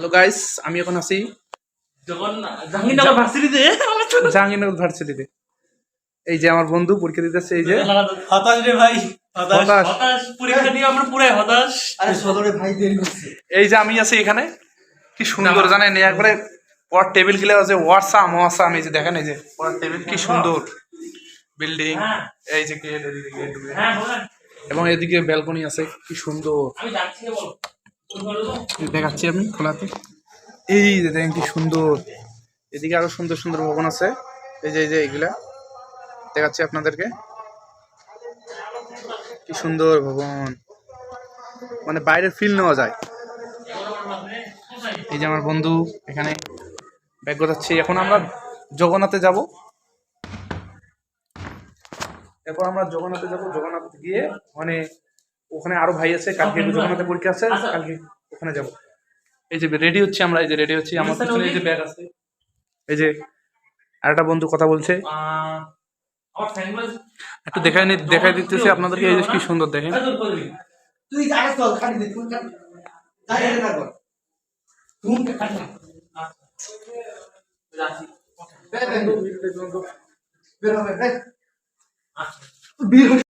Hello guys, আমি এখন আছি জাহাঙ্গীরনগর ভার্সিটিতে। এই যে আমার বন্ধু পরীক্ষা দিতেছে, এই যে হতাশ রে ভাই, হতাশ। পরীক্ষা দিয়ে আমরা পুরাই হতাশ। আরে সদরে ভাই দেরি করছে। এই যে আমি আছি এখানে, কি সুন্দর জানেন, একবারে পড়ার টেবিল গুলো আছে ওয়াসাম, এই যে দেখেন, এই যে পড়ার টেবিল কি সুন্দর, বিল্ডিং, এই যে গেট, এদিকে গেট, এবং এদিকে ব্যালকনি আছে, কি সুন্দর। দেখাচ্ছি আমি খোলাতে, এই যে দেখেন কি সুন্দর। এদিকে আরো সুন্দর সুন্দর ভবন আছে, এই যে এগুলা দেখাচ্ছি আপনাদেরকে, কি সুন্দর ভবন, মানে বাইরের ফিল নেওয়া যায়। এই যে আমার বন্ধু এখানে ব্যাগ গোছাচ্ছি। এখন আমরা জগন্নাথে যাব, জগন্নাথ গিয়ে মানে ওখানে আরো ভাই আছে, কালকে জগন্নাথে পরীক্ষা আছে, কালকে ওখানে যাব। এই যে রেডি হচ্ছে আমরা, এই যে রেডি হচ্ছি, আমার পিছনে এই যে ব্যাগ আছে। এই যে আরেকটা বন্ধু কথা বলছে, একটু দেখাই দিতেছি আপনাদেরকে, এই যে কি সুন্দর দেখেন। তুই জায়গা চল খালি দে, তুই জায়গা না কর তুই খালি যাচ্ছি বের হবে বের